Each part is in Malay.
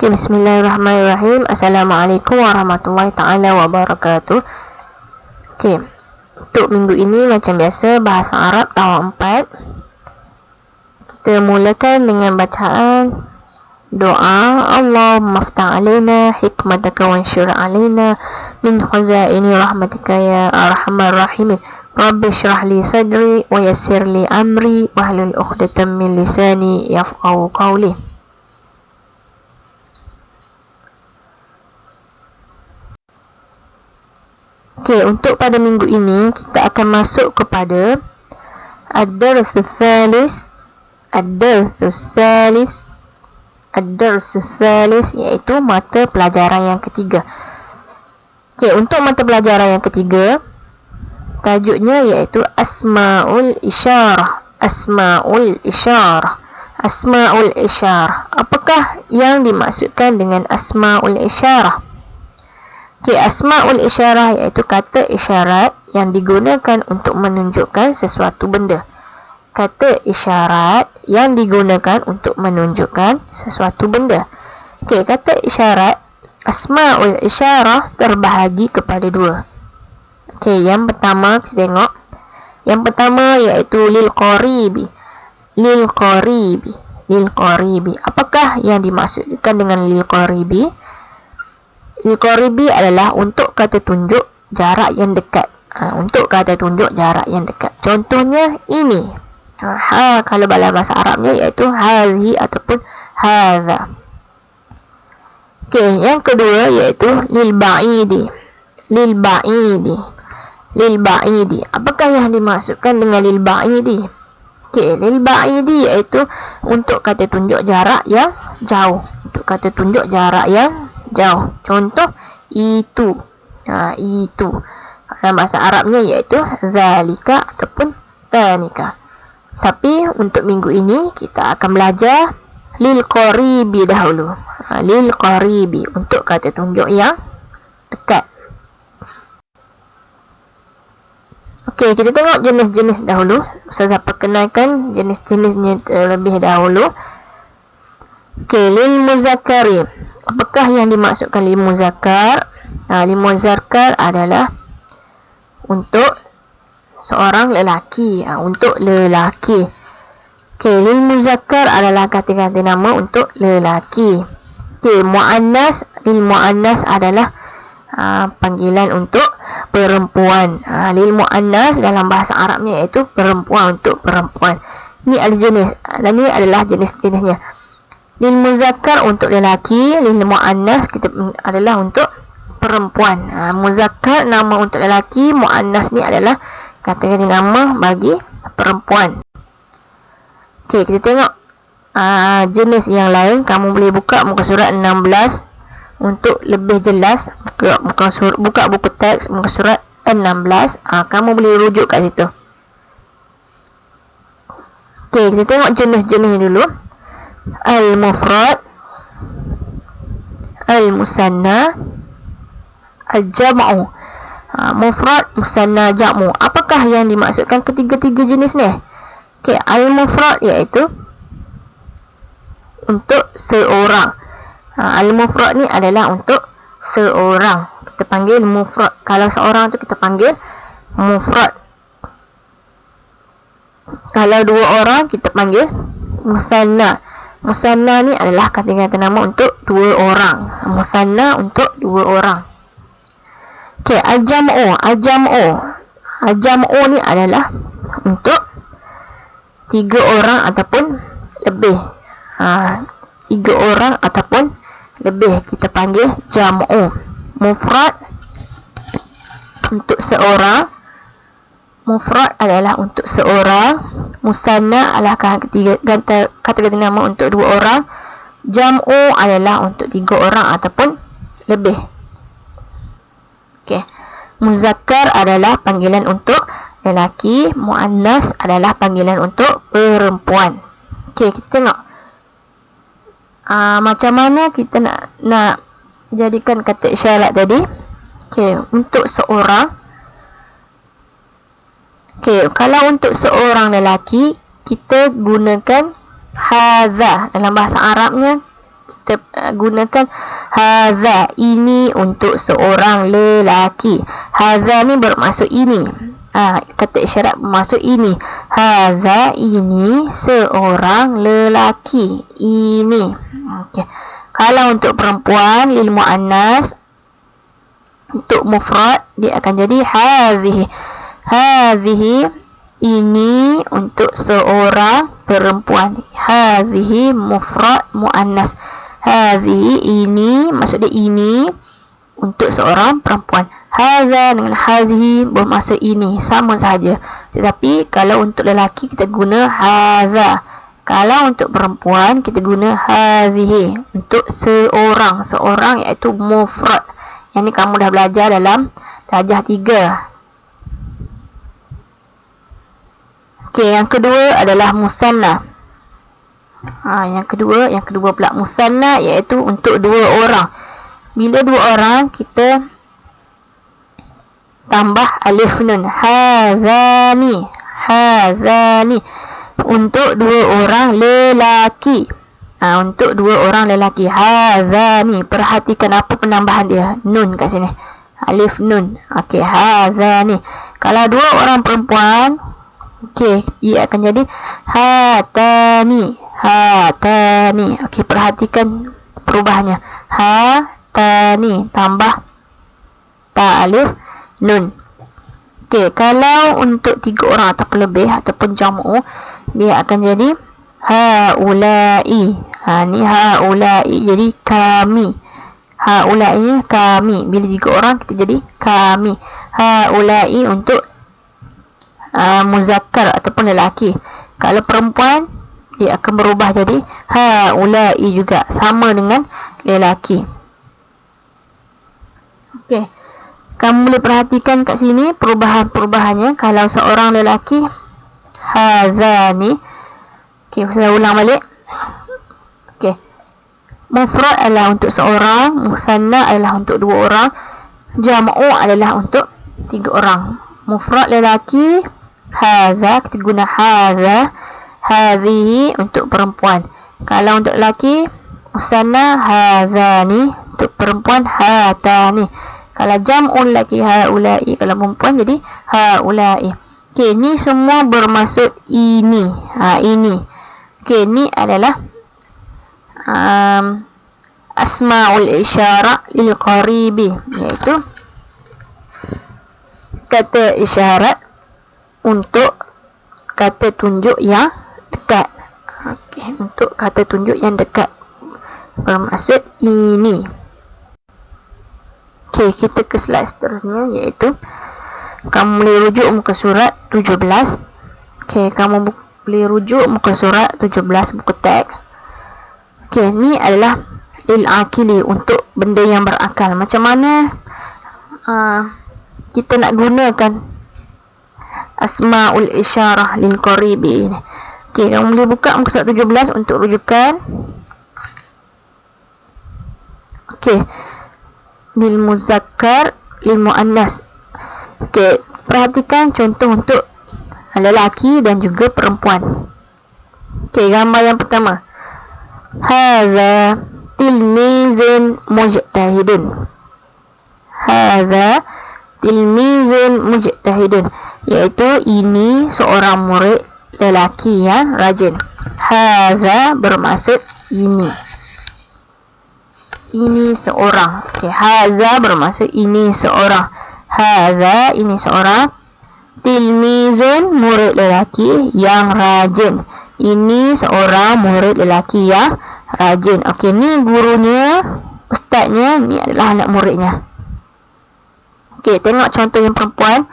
Okay, bismillahirrahmanirrahim. Assalamualaikum warahmatullahi ta'ala wabarakatuh. Okay, untuk minggu ini macam biasa bahasa Arab tahun 4. Kita mulakan dengan bacaan doa. Allahumma aftah alaina hikmataka wanshur alaina min khazaini rahmatika ya arhamar rahimin. Rabbi syrah li sadri wa yassir li amri wahlul 'uqdatam min lisani yafqahu qawli. Okey, untuk pada minggu ini kita akan masuk kepada ad-darsus salis iaitu mata pelajaran yang ketiga. Okey, untuk mata pelajaran yang ketiga tajuknya iaitu asmaul isyarah. Apakah yang dimaksudkan dengan asmaul isyarah? Okay, asma'ul isyarah iaitu kata isyarat yang digunakan untuk menunjukkan sesuatu benda. Kata isyarat yang digunakan untuk menunjukkan sesuatu benda. Okay, kata isyarat, asma'ul isyarah terbahagi kepada dua. Okay, yang pertama kita tengok. Yang pertama iaitu lil qaribi. Apakah yang dimaksudkan dengan lil qaribi? Lil qaribi adalah untuk kata tunjuk jarak yang dekat. Contohnya ini. Kalau dalam bahasa Arabnya iaitu hazi ataupun haza. Okey, yang kedua iaitu lil ba'idi. Apakah yang dimaksudkan dengan lil ba'idi? Okey, lil ba'idi iaitu untuk kata tunjuk jarak yang jauh. Contoh itu. Dalam bahasa Arabnya iaitu zalika ataupun tanika. Tapi untuk minggu ini kita akan belajar lil qaribi dahulu. Lil qaribi untuk kata tunjuk yang dekat. Okey, kita tengok jenis-jenis dahulu. Ustazah perkenalkan jenis-jenisnya terlebih dahulu. Okey, lil muzakkari. Apakah yang dimaksudkan lil muzakkar? Lil muzakkar adalah untuk seorang lelaki. Okey, lil muzakkar adalah kata-kata nama untuk lelaki. Okey, lil muannas adalah panggilan untuk perempuan. Lil muannas dalam bahasa Arabnya iaitu perempuan, untuk perempuan. Ini ada jenis, dan ini adalah jenis-jenisnya. Lil muzakkar untuk lelaki, lil muannas kita adalah untuk perempuan. Muzakkar nama untuk lelaki, muannas ni adalah kata-kata nama bagi perempuan. Okey, kita tengok jenis yang lain. Kamu boleh buka muka surat 16 untuk lebih jelas. Buka buku teks muka surat 16. Kamu boleh rujuk kat situ. Okey, kita tengok jenis-jenis dulu. Al-mufrad, al-musanna, al-jam'u. Mufrad, musanna, jam'u. Apakah yang dimaksudkan ketiga-tiga jenis ni? Okey, al-mufrad iaitu untuk seorang. Al-mufrad ni adalah untuk seorang. Kita panggil mufrad. Kalau seorang tu kita panggil mufrad. Kalau dua orang kita panggil musanna. Musanna ni adalah kata-kata nama untuk dua orang. Musanna untuk dua orang. Okey, al-jam'u. Al-jam'u ni adalah untuk tiga orang ataupun lebih. Tiga orang ataupun lebih kita panggil jam'u. Mufrad untuk seorang. Mufrad adalah untuk seorang. Musanna adalah kata-kata nama untuk dua orang. Jam'u adalah untuk tiga orang ataupun lebih. Okey. Muzakkar adalah panggilan untuk lelaki. Muannas adalah panggilan untuk perempuan. Okey, kita tengok macam mana kita nak jadikan kata isyarat tadi. Okey, untuk seorang. Okey, kalau untuk seorang lelaki kita gunakan haza. Dalam bahasa Arabnya kita gunakan haza, ini untuk seorang lelaki. Haza ni bermaksud ini. Kata isyarat bermaksud ini. Haza, ini seorang lelaki. Ini. Okey. Kalau untuk perempuan, lil muannas, untuk mufrad dia akan jadi hazihi. Hazihi, ini untuk seorang perempuan. Hazihi mufrad muannas. Hazihi, ini, maksud dia ini untuk seorang perempuan. Haza dengan hazihi bermaksud ini, sama saja. Tetapi kalau untuk lelaki kita guna haza. Kalau untuk perempuan kita guna hazihi untuk seorang, seorang iaitu mufrad. Yang ni kamu dah belajar dalam darjah 3. Okey, yang kedua adalah musanna. Yang kedua pula musanna, iaitu untuk 2 orang. Bila 2 orang kita tambah alif nun. Hazani, hazani untuk 2 orang lelaki. Untuk 2 orang lelaki, hazani. Perhatikan apa penambahan dia, nun kat sini, alif nun. Okey, hazani. Kalau 2 orang perempuan, okey, ia akan jadi hatani, hatani. Okey, perhatikan perubahannya. Hatani tambah ta alif nun. Okey, kalau untuk 3 orang ataupun lebih ataupun jamu, dia akan jadi haulai. Ni haulai jadi kami. Haulai kami. Bila 3 orang kita jadi kami. Haulai untuk muzakkar ataupun lelaki. Kalau perempuan dia akan berubah jadi haulai juga, sama dengan lelaki. Okey, kamu boleh perhatikan kat sini perubahan-perubahannya. Kalau seorang lelaki, hazani. Okey, saya ulang balik. Okey, mufrad adalah untuk seorang, musanna adalah untuk 2 orang, jam'u adalah untuk 3 orang. Mufrad lelaki haza, kita guna haza. Hazihi untuk perempuan. Kalau untuk lelaki musanna hazani, untuk perempuan hatani. Kalau jam'u lelaki haulai, kalau perempuan jadi haulai. Okey, ni semua bermaksud ini. Ini. Okey, ni adalah asma'ul isyara lil qaribi, iaitu kata isyarat untuk kata tunjuk yang dekat. Okey, untuk kata tunjuk yang dekat bermaksud ini. Okey, kita ke slide seterusnya, iaitu kamu boleh rujuk muka surat 17. Okey, kamu boleh rujuk muka surat 17 buku teks. Okey, ni adalah lil akili, untuk benda yang berakal. Macam mana kita nak gunakan asma'ul isyarah lil qaribi ni. Okey, kamu boleh buka muka surat 17 untuk rujukan. Okey, lil muzakkar, lil muannas. Okey, perhatikan contoh untuk lelaki dan juga perempuan. Okey, gambar yang pertama. Hadza tilmizun mujtahidun. Hadza tilmizun mujtahidun, iaitu ini seorang murid lelaki yang rajin. Hadza bermaksud ini. Ini seorang. Okey, hadza bermaksud ini seorang. Hadza, ini seorang. Tilmizun, murid lelaki yang rajin. Ini seorang murid lelaki yang rajin. Okey, ni gurunya, ustaznya, ni adalah anak muridnya. Okey, tengok contoh yang perempuan.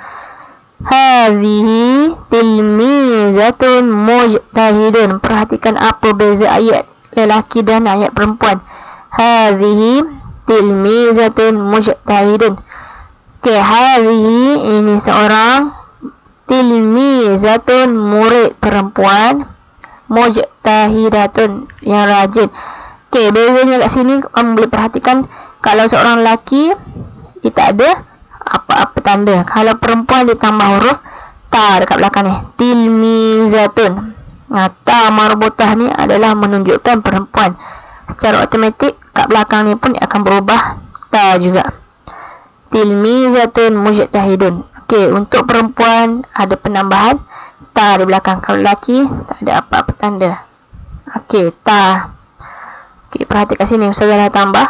Hazihi tilmizatun mujtahidun. Perhatikan apa beza ayat lelaki dan ayat perempuan. Hazihi tilmizatun mujtahidun. Okey, hazihi, ini seorang. Tilmizatun, murid perempuan. Mujtahidatun, yang rajin. Okey, bezanya kat sini kamu boleh perhatikan. Kalau seorang lelaki, dia tak ada apa-apa tanda. Kalau perempuan dia tambah huruf ta dekat belakang ni, tilmizatun. Ta marbutah ni adalah menunjukkan perempuan. secara automatik kat belakang ni pun akan berubah ta juga. Tilmizatun mujtahidun. Okey, untuk perempuan ada penambahan ta di belakang. Kalau lelaki tak ada apa-apa tanda. Okey, ta. Okey, perhatikan sini Ustazah dah tambah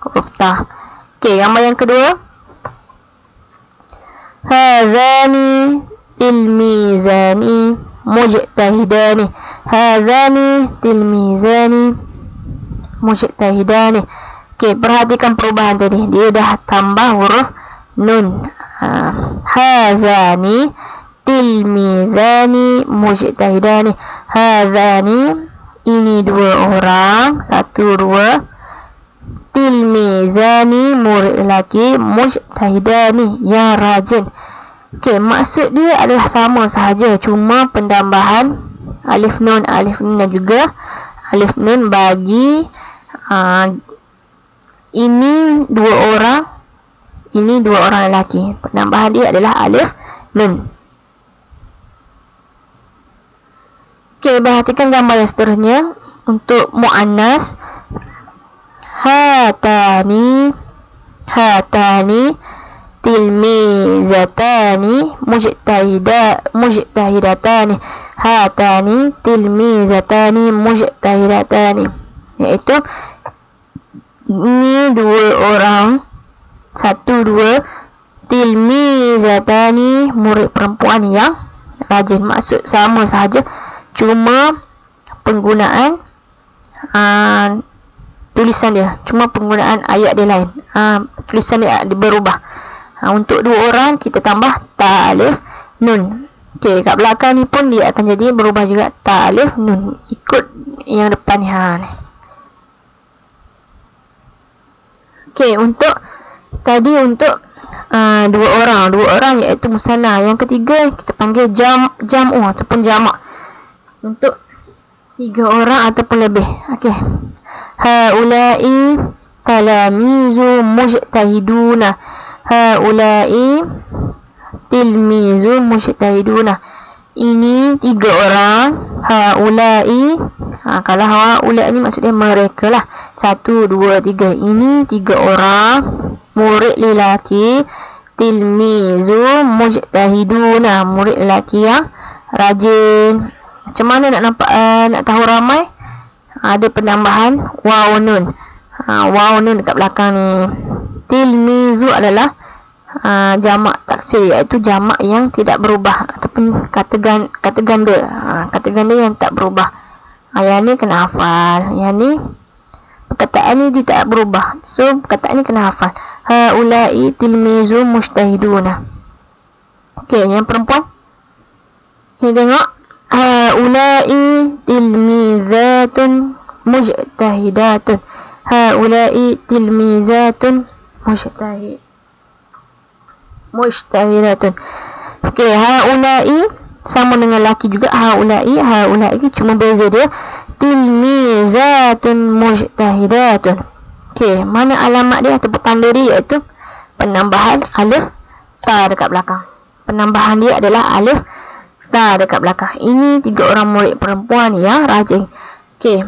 huruf ta. Okey, gambar yang kedua. Hadzani tilmizani mujtahidani. Hadzani tilmizani mujtahidani. Okey, perhatikan perubahan tadi. Dia dah tambah huruf nun. Hadzani tilmizani mujtahidani. Hadzani, ini dua orang, satu, dua. Tilmizani, murid lelaki, mujtahidani, yang rajin. Okey, maksud dia adalah sama sahaja, cuma penambahan alif nun dan juga alif nun bagi ini dua orang, ini dua orang lelaki. Penambahan dia adalah alif nun. Okey, perhatikan gambar yang seterusnya. Untuk muannas, hatani tilmizatani mujtahidatani. Hatani tilmizatani mujtahidatani, iaitu ini dua orang, satu, dua. Tilmizatani, murid perempuan yang rajin. Maksud sama sahaja, cuma penggunaan tulisan dia, cuma penggunaan ayat dia lain. Tulisan dia berubah. Untuk dua orang kita tambah ta alif nun. Okey, kat belakang ni pun dia akan jadi berubah juga, ta alif nun, ikut yang depan ni. Okey, untuk tadi untuk dua orang iaitu musanna. Yang ketiga kita panggil jam'u ataupun jamak, untuk tiga orang ataupun lebih. Okey, haula'i talamizu mujtahiduna. Haula'i tilmizu mujtahiduna. Ini tiga orang. Haula'i, kalau haula'i ni maksudnya mereka lah. Satu, dua, tiga. Ini tiga orang, murid lelaki. Tilmizu mujtahiduna, murid lelaki yang rajin. Macam mana nak nampak, nak tahu ramai? Ada penambahan waw nun. Waw nun dekat belakang ni. Tilmizu adalah jamak taksir, iaitu jamak yang tidak berubah, ataupun kata ganda. Kata ganda yang tak berubah. Yang ni kena hafal. Yang ni, perkataan ni dia tak berubah, so perkataan ni kena hafal. Haula'i tilmizu mujtahiduna. Okey, yang perempuan kita tengok. Haula'i tilmizatun mujtahidatun. Haula'i tilmizatun mujtahidatun. Okey, haula'i sama dengan laki juga. Haula'i cuma beza dia tilmizatun mujtahidatun. Okey, mana alamat dia atau petanda dia, iaitu penambahan alif ta dekat belakang. Penambahan dia adalah alif ta dekat belakang. Ini tiga orang murid perempuan yang rajin. Okey,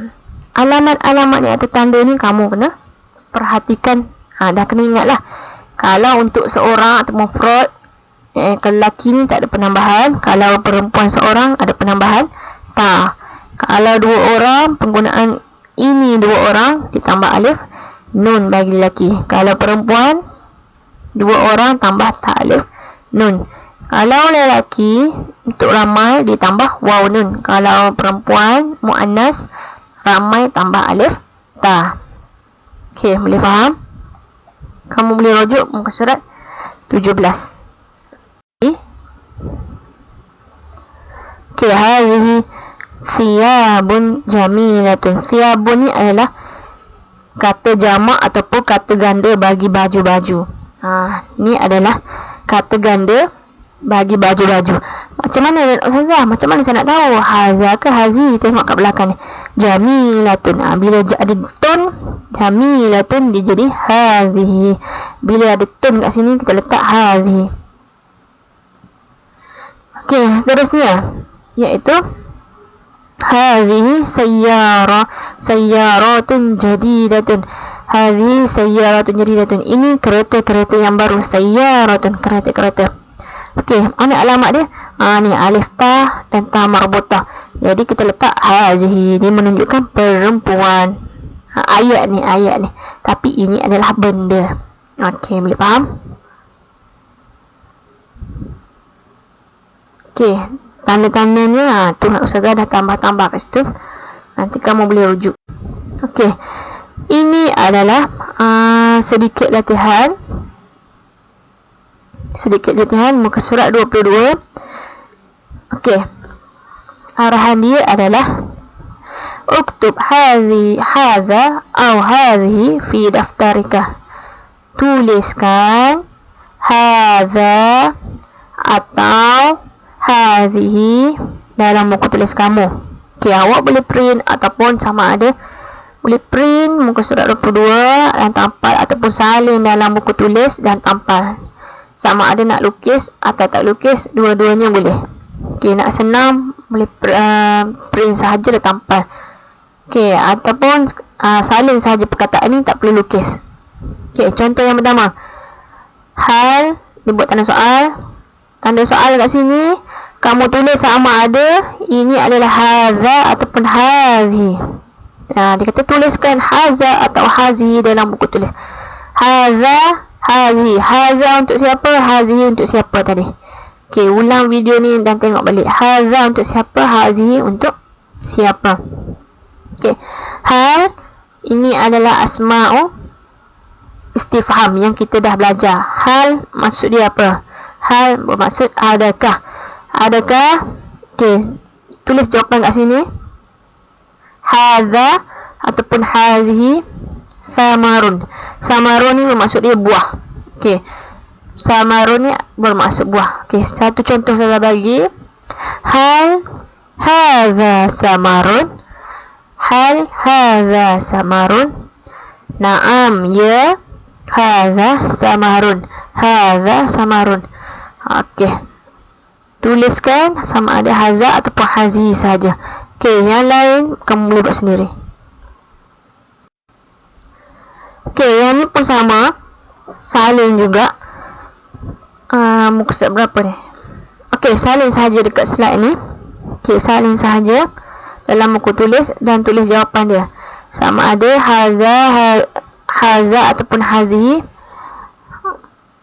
alamat-alamat ni atau tanda ni kamu kena perhatikan. Dah kena ingat lah. Kalau untuk seorang atau mufrad, kalau lelaki ni tak ada penambahan. Kalau perempuan seorang ada penambahan ta. Kalau dua orang, penggunaan ini dua orang ditambah alif nun bagi lelaki. Kalau perempuan dua orang tambah ta alif nun. Kalau lelaki untuk ramai ditambah waw nun. Kalau perempuan muannas ramai tambah alif ta. Okey, boleh faham? Kamu boleh rujuk muka surat 17. Okey, hadhihi thiyabun jamilatun. Thiyabun ni adalah kata jamak ataupun kata ganda bagi baju-baju. Ni adalah kata ganda bagi baju-baju. Macam mana Ustazah? Macam mana saya nak tahu? Haza ke hazi? Tengok kat belakang ni. Jamilatun. Bila ada tun, jamilatun dia jadi hazihi. Bila ada tun kat sini, kita letak hazihi. Okey, seterusnya iaitu Hadhihi sayyaratun jadidatun. Hadhihi sayyaratun jadidatun. Ini kereta-kereta yang baru. Sayyaratun, kereta-kereta. Okey, mana alamat dia? Ni alif ta dan ta marbutah. Jadi kita letak hadhihi, dia menunjukkan perempuan. Ayat ni. Tapi ini adalah benda. Okey, boleh faham? Okey, tanda-tandanya tu Ustazah dah tambah-tambah kat situ. Nanti kamu boleh rujuk. Okey. Ini adalah sedikit latihan. Muka surat 22. Okey. Arahan dia adalah uktub hadza atau hadhihi fi daftarika. Tuliskan hadza atau hadhihi dalam buku tulis kamu. Okey, awak boleh print ataupun sama ada boleh print muka surat 22 dan tampal ataupun salin dalam buku tulis dan tampal. Sama ada nak lukis atau tak lukis, dua-duanya boleh. Okey, nak senang boleh print sahaja dan tampal. Okey, ataupun salin sahaja perkataan ni, tak perlu lukis. Okey, contoh yang pertama. Hal, dibuat tanda soal. Tanda soal kat sini, kamu tulis sama ada ini adalah hadza ataupun hadhi. Dia kata tuliskan hadza atau hazi dalam buku tulis. Hadza, hazi. Hadza untuk siapa? Hazi untuk siapa tadi? Okey, ulang video ni dan tengok balik. Hadza untuk siapa? Hazi untuk siapa? Okey. Hal, ini adalah asma'u istifham yang kita dah belajar. Hal maksud dia apa? Hal bermaksud adakah. Okey, tulis jawapan kat sini. Hadza ataupun hazihi samarun. Samarun ni bermaksud dia buah. Okey, samarun ni bermaksud buah. Okey, satu contoh saya bagi. Hal hadza samarun. Hal hadza samarun. Naam, ya. Hadza samarun. Hadza samarun. Okey, tuliskan sama ada hadza ataupun hazi saja. Okey, yang lain kamu boleh buat sendiri. Okey, yang ni pun sama. Salin juga. Muka surat berapa ni? Okey, salin sahaja dekat slide ni. Okey, salin sahaja dalam buku tulis dan tulis jawapan dia. Sama ada haza ataupun hazihi.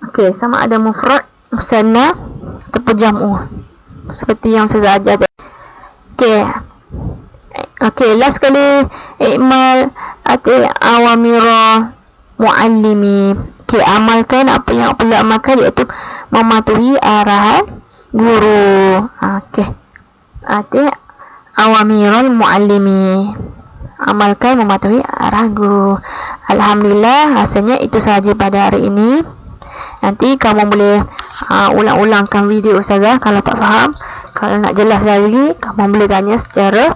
Okey, sama ada mufrad, musanna ataupun jam'u. Seperti yang saya ajar tadi. Okey, last kali ikmal ati awamira muallimi. Okey, amalkan apa yang perlu amalkan, iaitu mematuhi arahan guru. Okey, ati awamiral muallimi. Amalkan mematuhi arahan guru. Alhamdulillah, rasanya itu sahaja pada hari ini. Nanti kamu boleh ulang-ulangkan video Ustazah kalau tak faham. Kalau nak jelas lagi, kamu boleh tanya secara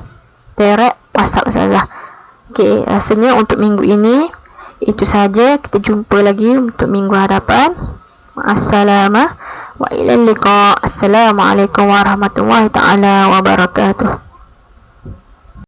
direct WhatsApp Ustazah. Okey, rasanya untuk minggu ini itu saja. Kita jumpa lagi untuk minggu hadapan. Assalamualaikum warahmatullahi taala wabarakatuh.